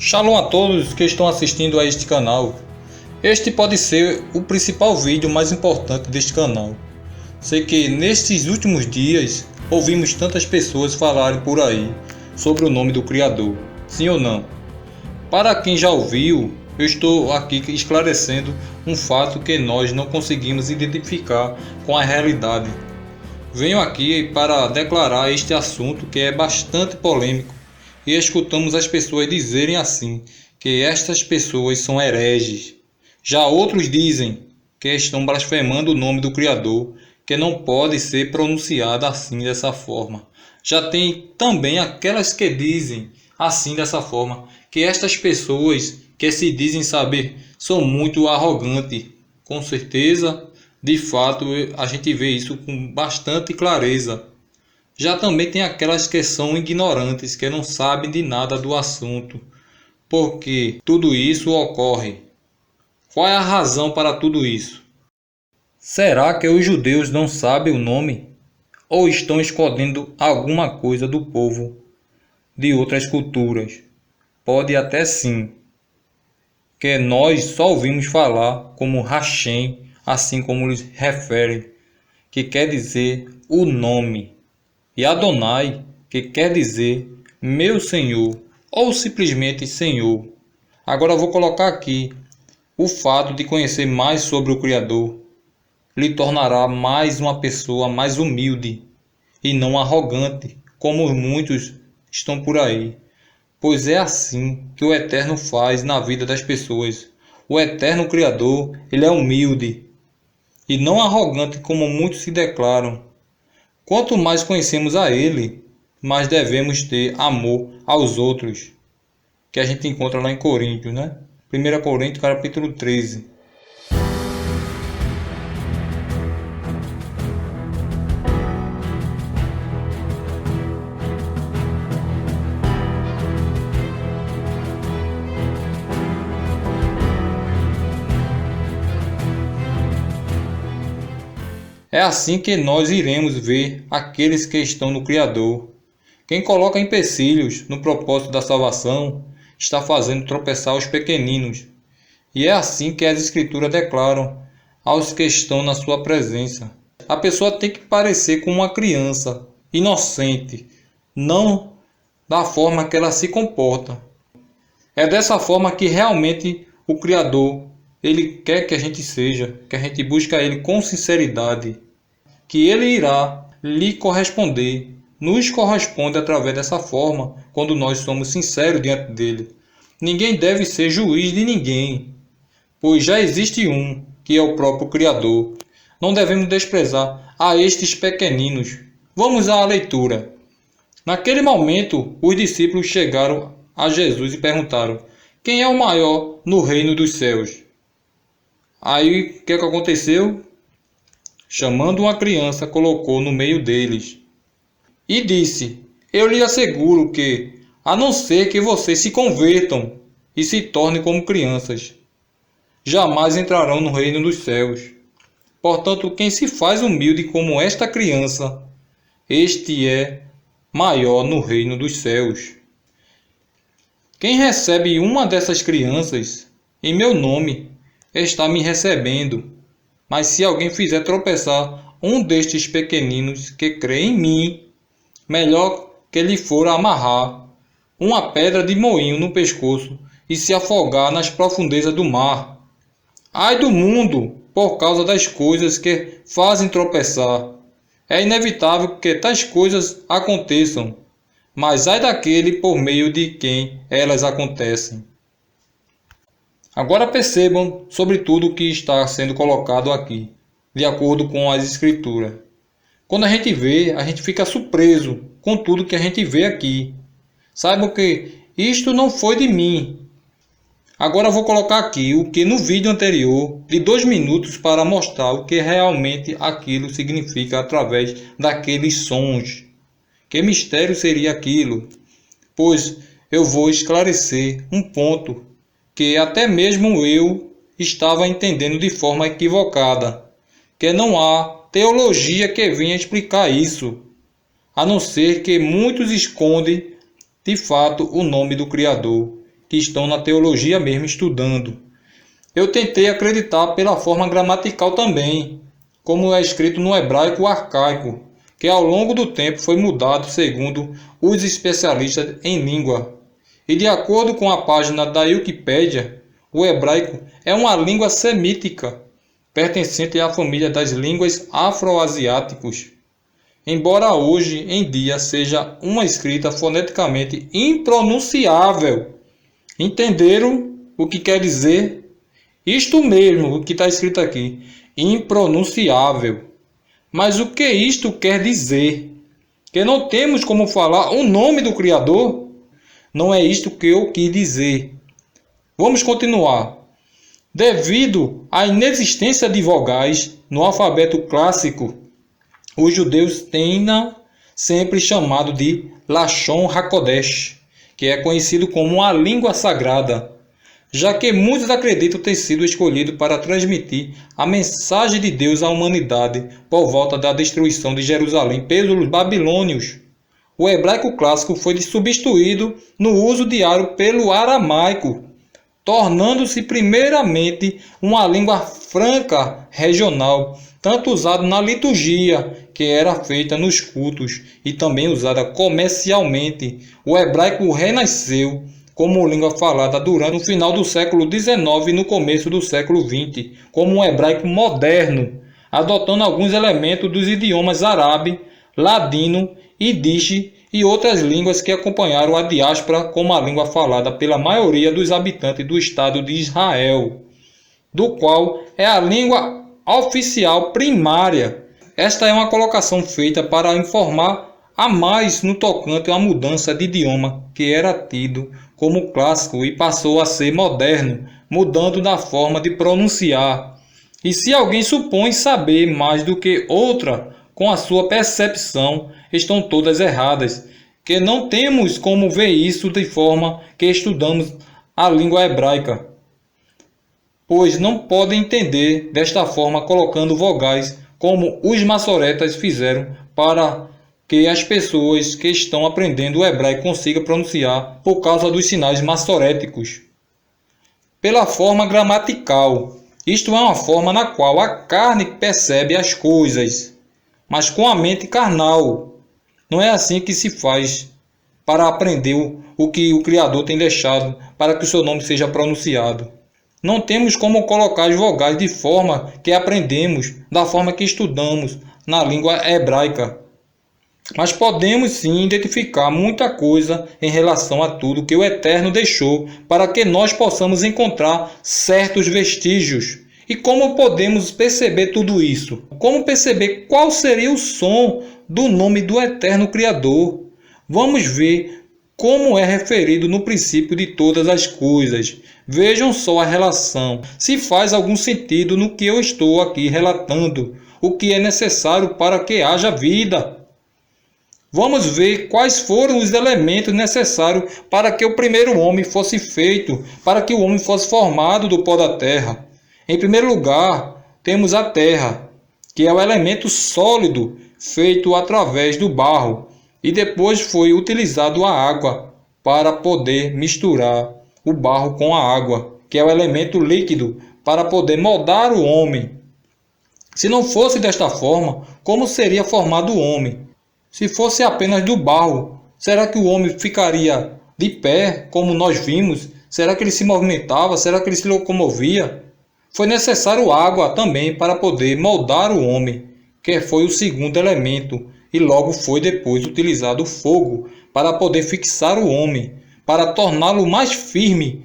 Shalom a todos que estão assistindo a este canal. Este pode ser o principal vídeo mais importante deste canal. Sei que nestes últimos dias ouvimos tantas pessoas falarem por aí sobre o nome do Criador, sim ou não? Para quem já ouviu, eu estou aqui esclarecendo um fato que nós não conseguimos identificar com a realidade. Venho aqui para declarar este assunto que é bastante polêmico e escutamos as pessoas dizerem assim, que estas pessoas são hereges. Já outros dizem que estão blasfemando o nome do Criador, que não pode ser pronunciado assim dessa forma. Já tem também aquelas que dizem assim dessa forma, que estas pessoas que se dizem saber são muito arrogantes. Com certeza, de fato, a gente vê isso com bastante clareza. Já também tem aquelas que são ignorantes, que não sabem de nada do assunto. Por que tudo isso ocorre? Qual é a razão para tudo isso? Será que os judeus não sabem o nome? Ou estão escondendo alguma coisa do povo de outras culturas? Pode até sim. Que nós só ouvimos falar como Hashem, assim como eles referem, que quer dizer o nome. E Adonai, que quer dizer meu Senhor, ou simplesmente Senhor. Agora eu vou colocar aqui o fato de conhecer mais sobre o Criador lhe tornará mais uma pessoa mais humilde e não arrogante, como muitos estão por aí. Pois é assim que o Eterno faz na vida das pessoas. O Eterno Criador, ele é humilde e não arrogante como muitos se declaram. Quanto mais conhecemos a Ele, mais devemos ter amor aos outros, que a gente encontra lá em Coríntios, né? 1 Coríntios, capítulo 13. É assim que nós iremos ver aqueles que estão no Criador. Quem coloca empecilhos no propósito da salvação está fazendo tropeçar os pequeninos. E é assim que as Escrituras declaram aos que estão na sua presença. A pessoa tem que parecer com uma criança, inocente, não da forma que ela se comporta. É dessa forma que realmente o Criador, ele quer que a gente seja, que a gente busque a Ele com sinceridade, que Ele irá lhe corresponder, nos corresponde através dessa forma, quando nós somos sinceros diante dEle. Ninguém deve ser juiz de ninguém, pois já existe um, que é o próprio Criador. Não devemos desprezar a estes pequeninos. Vamos à leitura. Naquele momento, os discípulos chegaram a Jesus e perguntaram: quem é o maior no reino dos céus? Aí, o que aconteceu? Chamando uma criança, colocou no meio deles e disse: eu lhe asseguro que, a não ser que vocês se convertam e se tornem como crianças, jamais entrarão no reino dos céus. Portanto, quem se faz humilde como esta criança, este é maior no reino dos céus. Quem recebe uma dessas crianças, em meu nome, está me recebendo. Mas se alguém fizer tropeçar um destes pequeninos que crê em mim, melhor que lhe for amarrar uma pedra de moinho no pescoço e se afogar nas profundezas do mar. Ai do mundo, por causa das coisas que fazem tropeçar. É inevitável que tais coisas aconteçam, mas ai daquele por meio de quem elas acontecem. Agora percebam sobre tudo o que está sendo colocado aqui, de acordo com as Escrituras. Quando a gente vê, a gente fica surpreso com tudo que a gente vê aqui. Saibam que isto não foi de mim. Agora eu vou colocar aqui o que no vídeo anterior, de 2 minutos, para mostrar o que realmente aquilo significa através daqueles sons. Que mistério seria aquilo? Pois eu vou esclarecer um ponto que até mesmo eu estava entendendo de forma equivocada, que não há teologia que venha explicar isso, a não ser que muitos escondem de fato o nome do Criador que estão na teologia mesmo estudando. Eu tentei acreditar pela forma gramatical também, como é escrito no hebraico arcaico, que ao longo do tempo foi mudado segundo os especialistas em língua. E de acordo com a página da Wikipédia, o hebraico é uma língua semítica, pertencente à família das línguas afroasiáticos. Embora hoje em dia seja uma escrita foneticamente impronunciável. Entenderam o que quer dizer? Isto mesmo, o que está escrito aqui, impronunciável. Mas o que isto quer dizer? Que não temos como falar o nome do Criador? Não é isto que eu quis dizer. Vamos continuar. Devido à inexistência de vogais no alfabeto clássico, os judeus têm sempre chamado de Lashon HaKodesh, que é conhecido como a língua sagrada, já que muitos acreditam ter sido escolhido para transmitir a mensagem de Deus à humanidade por volta da destruição de Jerusalém pelos babilônios. O hebraico clássico foi substituído no uso diário pelo aramaico, tornando-se primeiramente uma língua franca regional, tanto usada na liturgia, que era feita nos cultos, e também usada comercialmente. O hebraico renasceu como língua falada durante o final do século XIX e no começo do século XX, como um hebraico moderno, adotando alguns elementos dos idiomas árabe, ladino, yiddish e outras línguas que acompanharam a diáspora como a língua falada pela maioria dos habitantes do Estado de Israel, do qual é a língua oficial primária. Esta é uma colocação feita para informar a mais no tocante à mudança de idioma que era tido como clássico e passou a ser moderno, mudando na forma de pronunciar. E se alguém supõe saber mais do que outra, com a sua percepção, estão todas erradas, que não temos como ver isso de forma que estudamos a língua hebraica, pois não podem entender desta forma colocando vogais como os maçoretas fizeram para que as pessoas que estão aprendendo o hebraico consigam pronunciar por causa dos sinais maçoréticos. Pela forma gramatical, isto é uma forma na qual a carne percebe as coisas, mas com a mente carnal. Não é assim que se faz para aprender o que o Criador tem deixado para que o seu nome seja pronunciado. Não temos como colocar as vogais de forma que aprendemos, da forma que estudamos na língua hebraica. Mas podemos sim identificar muita coisa em relação a tudo que o Eterno deixou para que nós possamos encontrar certos vestígios. E como podemos perceber tudo isso? Como perceber qual seria o som do nome do Eterno Criador? Vamos ver como é referido no princípio de todas as coisas. Vejam só a relação, se faz algum sentido no que eu estou aqui relatando, o que é necessário para que haja vida. Vamos ver quais foram os elementos necessários para que o primeiro homem fosse feito, para que o homem fosse formado do pó da terra. Em primeiro lugar, temos a terra, que é o elemento sólido feito através do barro, e depois foi utilizado a água para poder misturar o barro com a água, que é o elemento líquido, para poder moldar o homem. Se não fosse desta forma, como seria formado o homem? Se fosse apenas do barro, será que o homem ficaria de pé, como nós vimos? Será que ele se movimentava? Será que ele se locomovia? Foi necessário água também para poder moldar o homem, que foi o segundo elemento, e logo foi depois utilizado o fogo para poder fixar o homem, para torná-lo mais firme.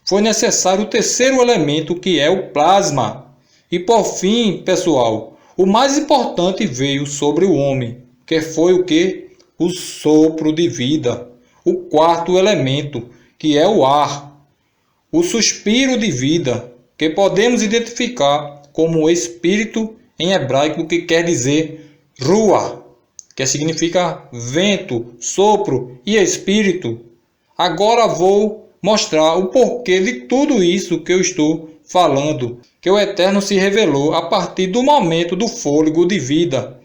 Foi necessário o terceiro elemento, que é o plasma. E por fim, pessoal, o mais importante veio sobre o homem, que foi o que? O sopro de vida. O quarto elemento, que é o ar. O suspiro de vida, que podemos identificar como espírito em hebraico, que quer dizer ruah, que significa vento, sopro e espírito. Agora vou mostrar o porquê de tudo isso que eu estou falando, que o Eterno se revelou a partir do momento do fôlego de vida,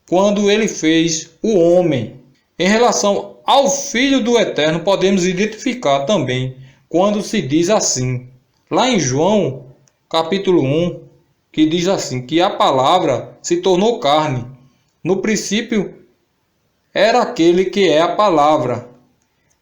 quando ele fez o homem. Em relação ao Filho do Eterno, podemos identificar também quando se diz assim. Lá em João, capítulo 1, que diz assim, que a palavra se tornou carne. No princípio era aquele que é a palavra.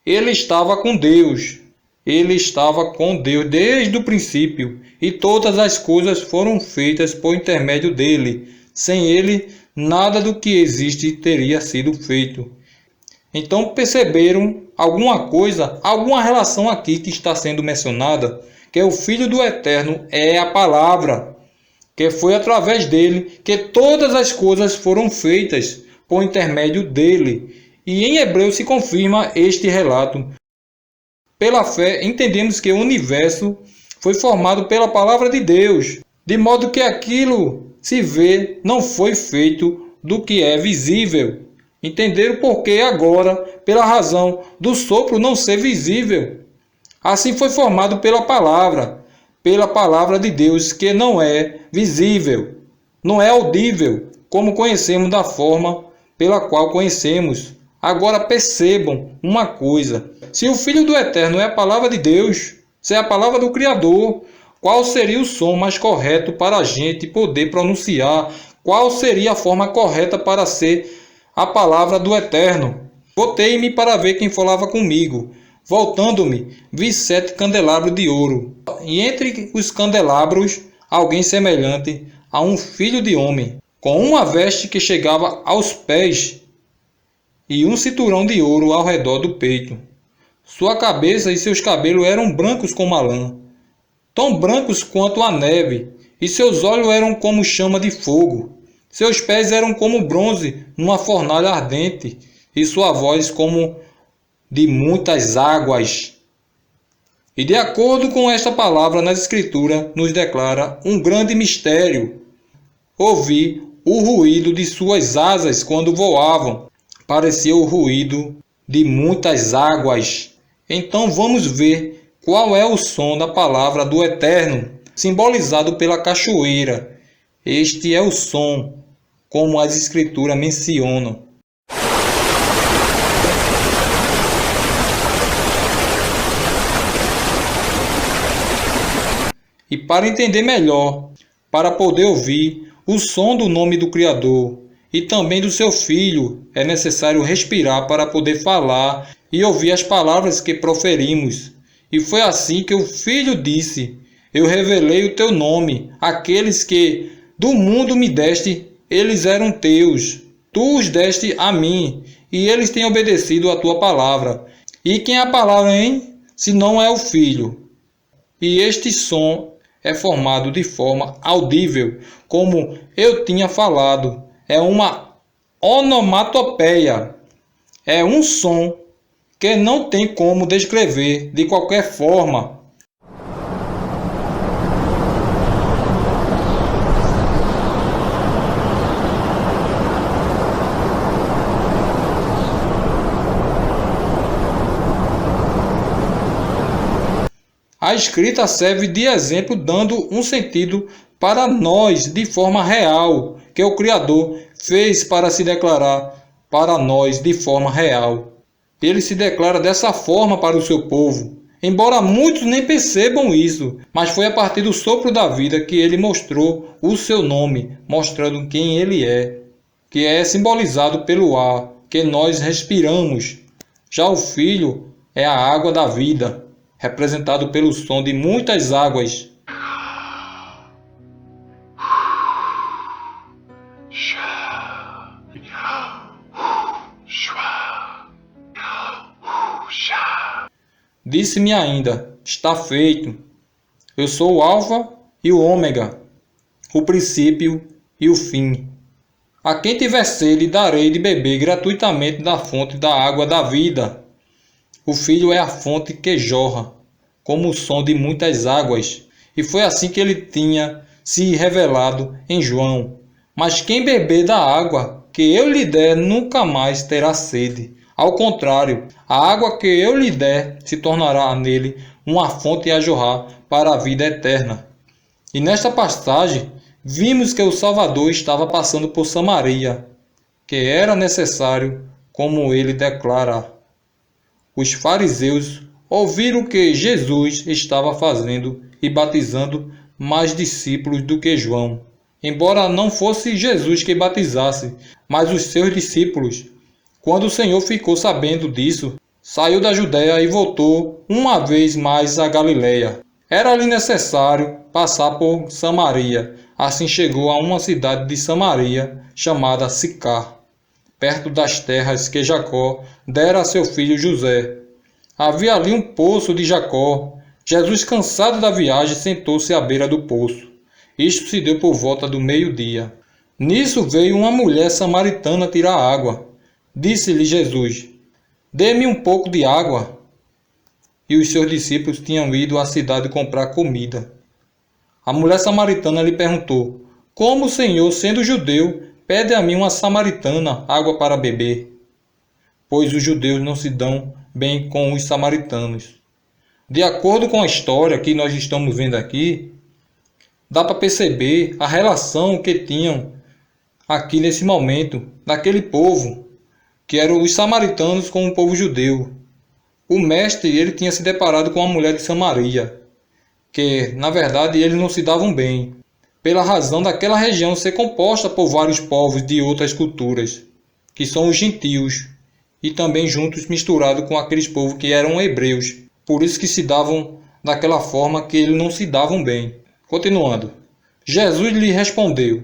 Ele estava com Deus. Ele estava com Deus desde o princípio, e todas as coisas foram feitas por intermédio dele. Sem ele, nada do que existe teria sido feito. Então perceberam alguma coisa, alguma relação aqui que está sendo mencionada, que é o Filho do Eterno, é a palavra, que foi através dele que todas as coisas foram feitas por intermédio dele. E em Hebreus se confirma este relato. Pela fé, entendemos que o universo foi formado pela palavra de Deus, de modo que aquilo se vê não foi feito do que é visível. Entenderam por que agora, pela razão do sopro não ser visível. Assim foi formado pela palavra de Deus, que não é visível, não é audível, como conhecemos da forma pela qual conhecemos. Agora percebam uma coisa: se o Filho do Eterno é a palavra de Deus, se é a palavra do Criador, qual seria o som mais correto para a gente poder pronunciar? Qual seria a forma correta para ser a palavra do Eterno? Voltei-me para ver quem falava comigo. Voltando-me, vi 7 candelabros de ouro, e entre os candelabros alguém semelhante a um filho de homem, com uma veste que chegava aos pés e um cinturão de ouro ao redor do peito. Sua cabeça e seus cabelos eram brancos como a lã, tão brancos quanto a neve, e seus olhos eram como chama de fogo. Seus pés eram como bronze numa fornalha ardente, e sua voz como de muitas águas. E de acordo com esta palavra nas Escrituras, nos declara um grande mistério. Ouvi o ruído de suas asas quando voavam. Parecia o ruído de muitas águas. Então vamos ver qual é o som da palavra do Eterno, simbolizado pela cachoeira. Este é o som, como as Escrituras mencionam. E para entender melhor, para poder ouvir o som do nome do Criador e também do seu Filho, é necessário respirar para poder falar e ouvir as palavras que proferimos. E foi assim que o Filho disse: eu revelei o teu nome, aqueles que do mundo me deste, eles eram teus, tu os deste a mim, e eles têm obedecido a tua palavra. E quem é a palavra, hein? Se não é o Filho. E este som é formado de forma audível, como eu tinha falado. É uma onomatopeia. É um som que não tem como descrever de qualquer forma. A escrita serve de exemplo, dando um sentido para nós de forma real, que o Criador fez para se declarar para nós de forma real. Ele se declara dessa forma para o seu povo, embora muitos nem percebam isso, mas foi a partir do sopro da vida que ele mostrou o seu nome, mostrando quem ele é, que é simbolizado pelo ar que nós respiramos. Já o Filho é a água da vida, representado pelo som de muitas águas. Disse-me ainda: está feito. Eu sou o Alfa e o Ômega, o princípio e o fim. A quem tiver sede, darei de beber gratuitamente da fonte da água da vida. O Filho é a fonte que jorra, como o som de muitas águas. E foi assim que ele tinha se revelado em João. Mas quem beber da água que eu lhe der nunca mais terá sede. Ao contrário, a água que eu lhe der se tornará nele uma fonte a jorrar para a vida eterna. E nesta passagem, vimos que o Salvador estava passando por Samaria, que era necessário, como ele declara. Os fariseus ouviram que Jesus estava fazendo e batizando mais discípulos do que João, embora não fosse Jesus que batizasse, mas os seus discípulos. Quando o Senhor ficou sabendo disso, saiu da Judéia e voltou uma vez mais a Galiléia. Era-lhe necessário passar por Samaria. Assim chegou a uma cidade de Samaria chamada Sicar, perto das terras que Jacó dera a seu filho José. Havia ali um poço de Jacó. Jesus, cansado da viagem, sentou-se à beira do poço. Isto se deu por volta do meio-dia. Nisso veio uma mulher samaritana tirar água. Disse-lhe Jesus: "Dê-me um pouco de água." E os seus discípulos tinham ido à cidade comprar comida. A mulher samaritana lhe perguntou: "Como o Senhor, sendo judeu, pede a mim, uma samaritana, água para beber?" Pois os judeus não se dão bem com os samaritanos. De acordo com a história que nós estamos vendo aqui, dá para perceber a relação que tinham aqui nesse momento, daquele povo, que eram os samaritanos com o povo judeu. O mestre, ele tinha se deparado com a mulher de Samaria, que na verdade eles não se davam bem, pela razão daquela região ser composta por vários povos de outras culturas, que são os gentios, e também juntos misturados com aqueles povos que eram hebreus. Por isso que se davam daquela forma, que eles não se davam bem. Continuando. Jesus lhe respondeu: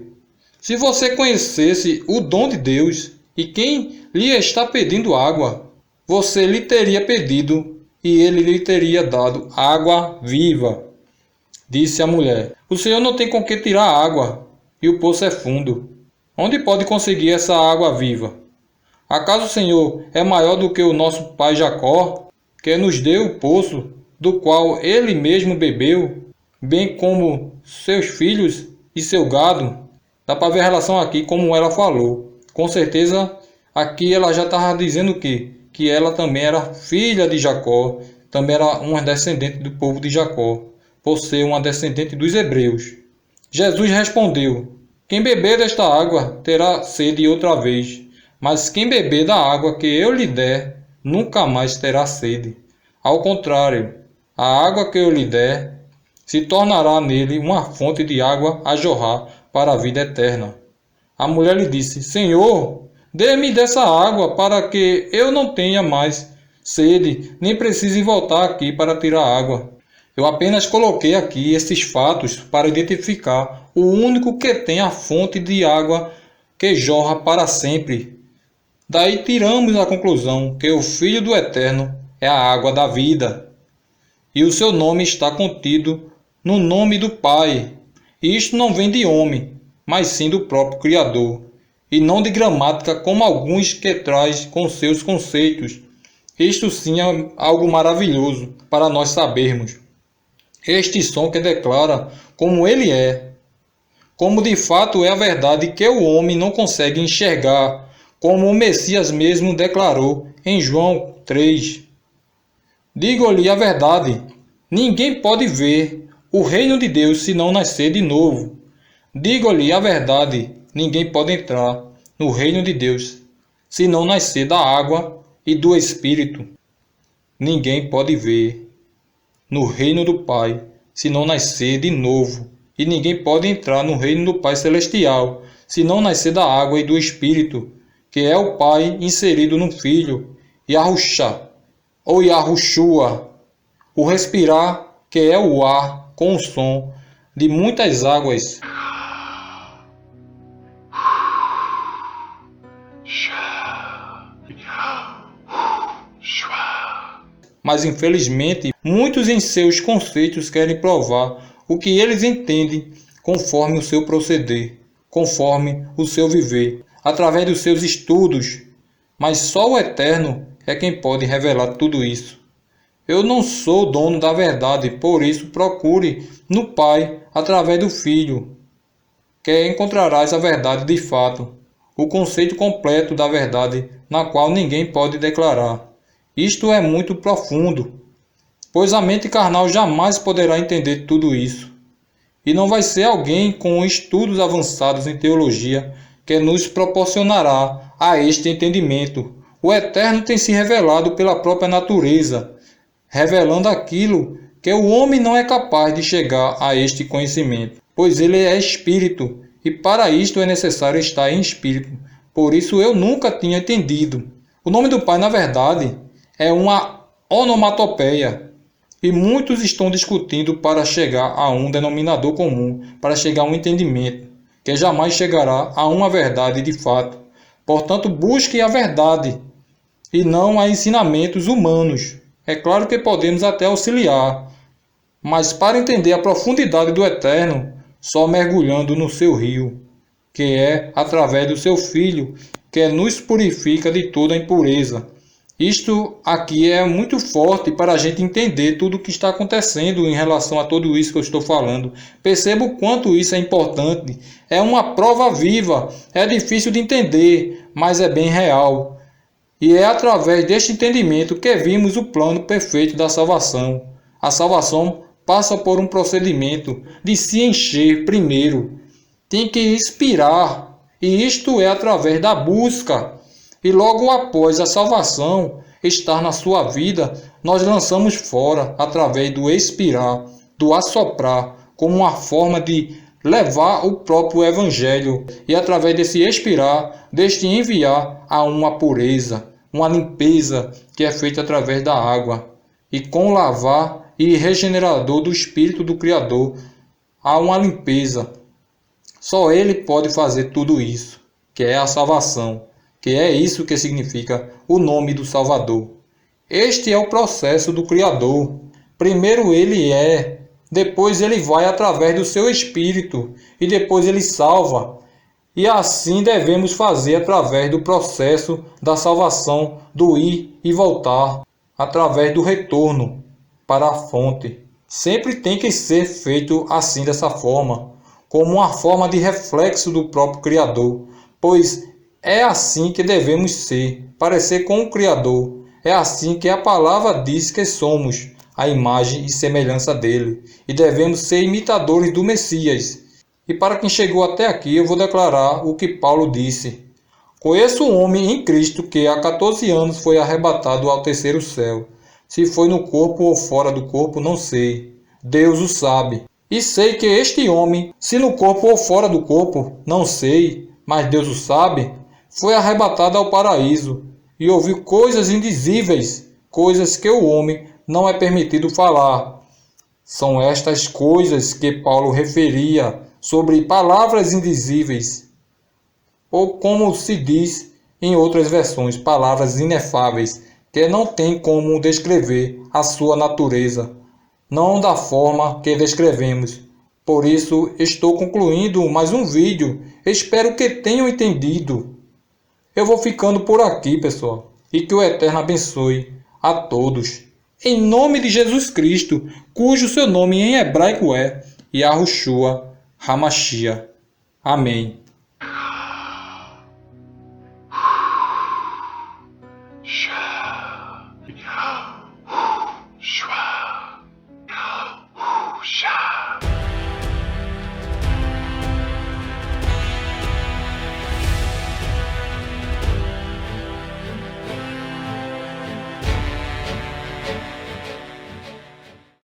"Se você conhecesse o dom de Deus e quem lhe está pedindo água, você lhe teria pedido e ele lhe teria dado água viva." Disse a mulher: "O Senhor não tem com que tirar água e o poço é fundo. Onde pode conseguir essa água viva? Acaso o Senhor é maior do que o nosso pai Jacó, que nos deu o poço do qual ele mesmo bebeu, bem como seus filhos e seu gado?" Dá para ver a relação aqui como ela falou. Com certeza aqui ela já estava dizendo o quê? Que ela também era filha de Jacó, também era uma descendente do povo de Jacó, por ser uma descendente dos hebreus. Jesus respondeu: "Quem beber desta água terá sede outra vez, mas quem beber da água que eu lhe der, nunca mais terá sede. Ao contrário, a água que eu lhe der se tornará nele uma fonte de água a jorrar para a vida eterna." A mulher lhe disse: "Senhor, dê-me dessa água para que eu não tenha mais sede, nem precise voltar aqui para tirar água." Eu apenas coloquei aqui esses fatos para identificar o único que tem a fonte de água que jorra para sempre. Daí tiramos a conclusão que o Filho do Eterno é a água da vida, e o seu nome está contido no nome do Pai. E isto não vem de homem, mas sim do próprio Criador, e não de gramática como alguns que traz com seus conceitos. Isto sim é algo maravilhoso para nós sabermos. Este som que declara como ele é, como de fato é a verdade que o homem não consegue enxergar, como o Messias mesmo declarou em João 3. "Digo-lhe a verdade, ninguém pode ver o reino de Deus se não nascer de novo. Digo-lhe a verdade, ninguém pode entrar no reino de Deus se não nascer da água e do Espírito. Ninguém pode ver no reino do Pai se não nascer de novo. E ninguém pode entrar no reino do Pai Celestial se não nascer da água e do Espírito, que é o Pai inserido no Filho, Yahushua, ou Yahushua, o respirar, que é o ar com o som de muitas águas." Mas infelizmente, muitos em seus conceitos querem provar o que eles entendem conforme o seu proceder, conforme o seu viver, através dos seus estudos. Mas só o Eterno é quem pode revelar tudo isso. Eu não sou dono da verdade, por isso procure no Pai através do Filho, que encontrarás a verdade de fato, o conceito completo da verdade, na qual ninguém pode declarar. Isto é muito profundo, pois a mente carnal jamais poderá entender tudo isso. E não vai ser alguém com estudos avançados em teologia que nos proporcionará a este entendimento. O Eterno tem se revelado pela própria natureza, revelando aquilo que o homem não é capaz de chegar a este conhecimento, pois ele é espírito, e para isto é necessário estar em espírito. Por isso eu nunca tinha entendido. O nome do Pai, na verdade, é uma onomatopeia, e muitos estão discutindo para chegar a um denominador comum, para chegar a um entendimento, que jamais chegará a uma verdade de fato. Portanto, busque a verdade, e não a ensinamentos humanos. É claro que podemos até auxiliar, mas para entender a profundidade do Eterno, só mergulhando no seu rio, que é através do seu Filho, que nos purifica de toda impureza. Isto aqui é muito forte para a gente entender tudo o que está acontecendo em relação a tudo isso que eu estou falando. Perceba o quanto isso é importante. É uma prova viva, é difícil de entender, mas é bem real. E é através deste entendimento que vimos o plano perfeito da salvação. A salvação passa por um procedimento de se encher primeiro. Tem que inspirar, e isto é através da busca. E logo após a salvação estar na sua vida, nós lançamos fora através do expirar, do assoprar, como uma forma de levar o próprio Evangelho. E através desse expirar, deste enviar a uma pureza, uma limpeza que é feita através da água. E com o lavar e regenerador do Espírito do Criador, há uma limpeza. Só Ele pode fazer tudo isso, que é a salvação. Que é isso que significa o nome do Salvador. Este é o processo do Criador. Primeiro ele é, depois ele vai através do seu Espírito, e depois ele salva. E assim devemos fazer através do processo da salvação, do ir e voltar, através do retorno para a fonte. Sempre tem que ser feito assim, dessa forma, como uma forma de reflexo do próprio Criador, pois é assim que devemos ser, parecer com o Criador. É assim que a palavra diz que somos, a imagem e semelhança dele, e devemos ser imitadores do Messias. E para quem chegou até aqui, eu vou declarar o que Paulo disse. Conheço um homem em Cristo que há 14 anos foi arrebatado ao terceiro céu. Se foi no corpo ou fora do corpo, não sei. Deus o sabe. E sei que este homem, se no corpo ou fora do corpo, não sei, mas Deus o sabe, foi arrebatado ao paraíso e ouviu coisas indizíveis, coisas que o homem não é permitido falar. São estas coisas que Paulo referia sobre palavras indizíveis, ou como se diz em outras versões, palavras inefáveis, que não tem como descrever a sua natureza, não da forma que descrevemos. Por isso, estou concluindo mais um vídeo. Espero que tenham entendido. Eu vou ficando por aqui, pessoal, e que o Eterno abençoe a todos. Em nome de Jesus Cristo, cujo seu nome em hebraico é Yahushua HaMashiach. Amém.